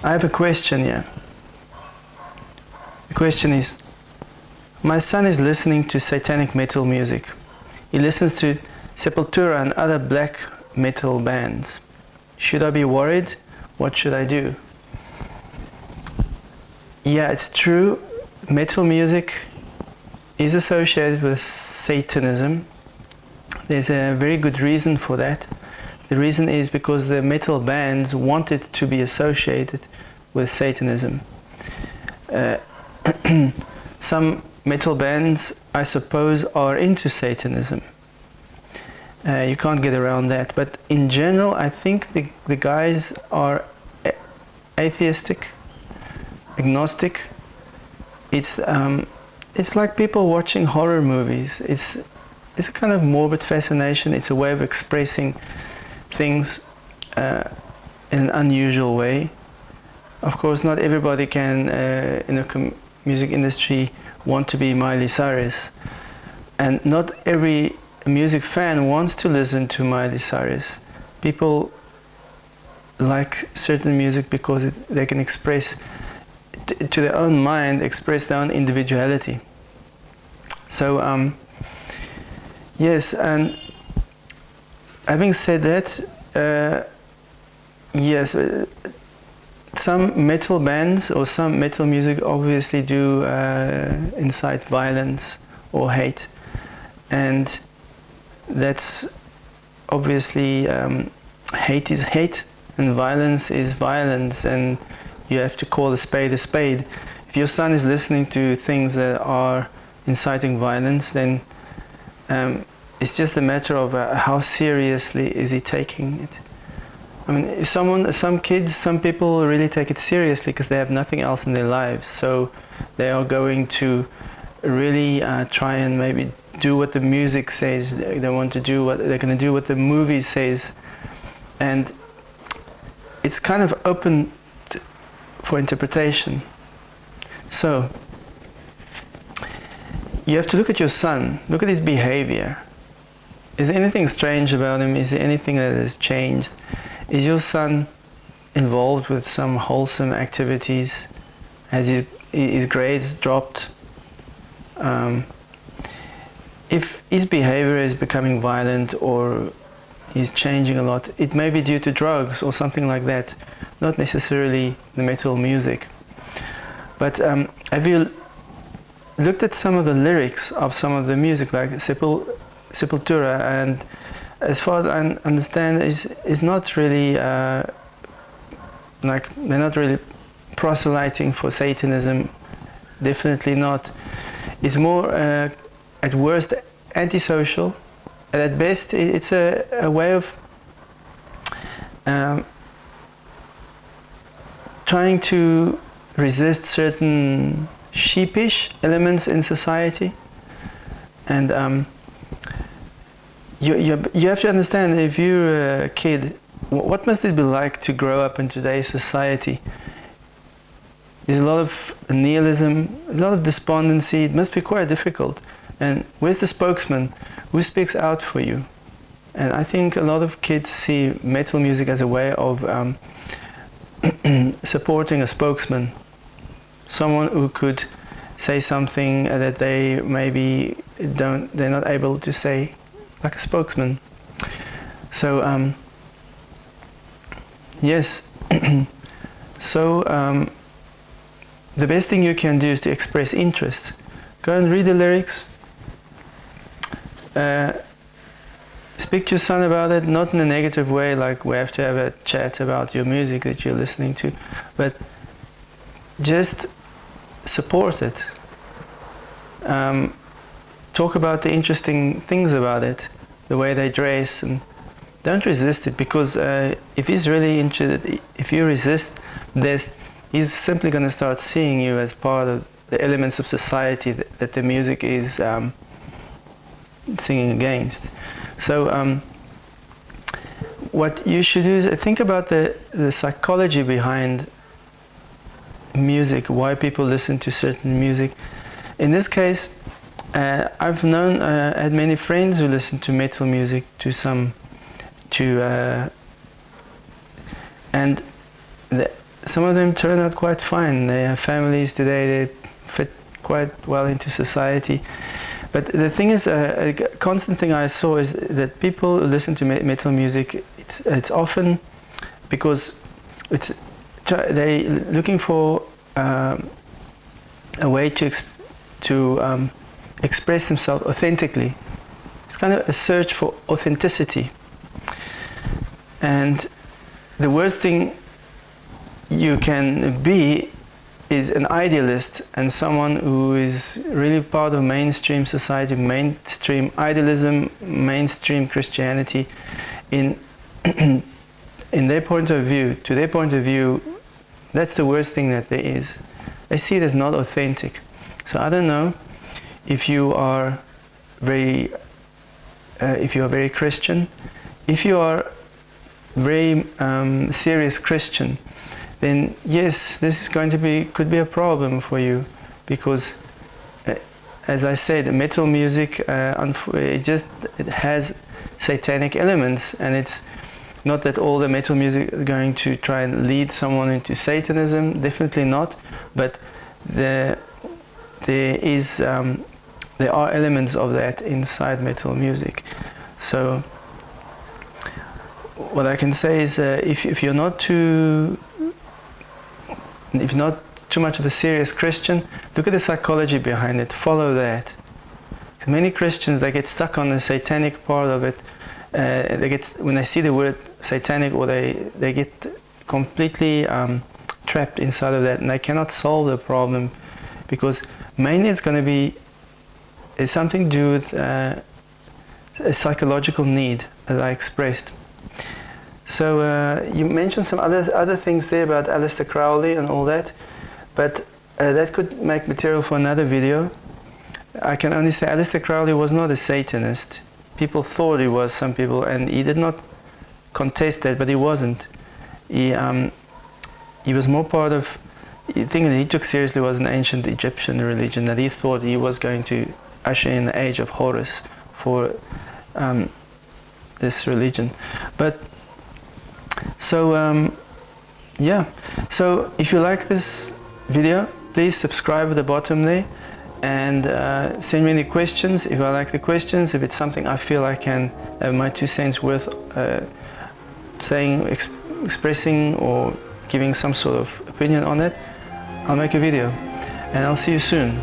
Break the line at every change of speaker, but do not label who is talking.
I have a question here. The question is, my son is listening to satanic metal music. He listens to Sepultura and other black metal bands. Should I be worried? What should I do? Yeah, it's true. Metal music is associated with Satanism. There's a very good reason for that. The reason is because the metal bands wanted to be associated with Satanism. Some metal bands, I suppose, are into Satanism. You can't get around that. But in general, I think the guys are atheistic, agnostic. It's like people watching horror movies. It's a kind of morbid fascination. It's a way of expressing things in an unusual way. Of course, not everybody can, in the music industry, want to be Miley Cyrus. And not every music fan wants to listen to Miley Cyrus. People like certain music because they can express, to their own mind, express their own individuality. So, yes, and having said that, yes, some metal bands or some metal music obviously do incite violence or hate, and that's obviously, hate is hate and violence is violence, and you have to call a spade a spade. If your son is listening to things that are inciting violence, then it's just a matter of how seriously is he taking it. I mean, if some kids, some people really take it seriously because they have nothing else in their lives, so they are going to really try and maybe do what the music says. They want to do what they're going to do what the movie says, and it's kind of open for interpretation. So you have to look at your son, look at his behavior. Is there anything strange about him? Is there anything that has changed? Is your son involved with some wholesome activities? Has his grades dropped? If his behavior is becoming violent or he's changing a lot, it may be due to drugs or something like that, not necessarily the metal music. But have you looked at some of the lyrics of some of the music, like Sepultura? And as far as I understand, is not really like, they're not really proselyting for Satanism. Definitely not. It's more at worst antisocial, and at best it's a way of trying to resist certain sheepish elements in society. And you have to understand, if you're a kid, what must it be like to grow up in today's society? There's a lot of nihilism, a lot of despondency. It must be quite difficult. And where's the spokesman? Who speaks out for you? And I think a lot of kids see metal music as a way of supporting a spokesman, someone who could say something that they maybe they're not able to say, like a spokesman. So yes. So the best thing you can do is to express interest. Go and read the lyrics. Speak to your son about it, not in a negative way, like we have to have a chat about your music that you're listening to, but just support it. Talk about the interesting things about it, the way they dress, and don't resist it, because if he's really interested, if you resist this, he's simply going to start seeing you as part of the elements of society that the music is singing against. So what you should do is think about the psychology behind music, why people listen to certain music. In this case, I've had many friends who listen to metal music, and some of them turn out quite fine. They have families today, they fit quite well into society. But the thing is, a constant thing I saw is that people who listen to metal music, it's often because they're looking for a way to express themselves authentically. It's kind of a search for authenticity. And the worst thing you can be is an idealist and someone who is really part of mainstream society, mainstream idealism, mainstream Christianity. In their point of view, to their point of view, that's the worst thing that there is. They see it as not authentic. So I don't know if you are very Christian. If you are very serious Christian, then yes, this is going to could be a problem for you, because as I said, metal music it has satanic elements, and it's not that all the metal music is going to try and lead someone into Satanism, definitely not, but there are elements of that inside metal music. So what I can say is, if you're not too much of a serious Christian, look at the psychology behind it, follow that. Because many Christians, they get stuck on the satanic part of it. When they see the word satanic, or they get completely trapped inside of that, and they cannot solve the problem, because mainly it's something to do with a psychological need, as I expressed. So you mentioned some other things there about Aleister Crowley and all that, but that could make material for another video. I can only say Aleister Crowley was not a Satanist. People thought he was, some people, and he did not contest that, but he wasn't. He was more part of, the thing that he took seriously was an ancient Egyptian religion that he thought he was going to usher in the age of Horus for this religion. But so yeah, so if you like this video, please subscribe at the bottom there, and send me any questions if I like the questions. If it's something I feel I can have my 2 cents worth saying, expressing, or giving some sort of opinion on it, I'll make a video, and I'll see you soon.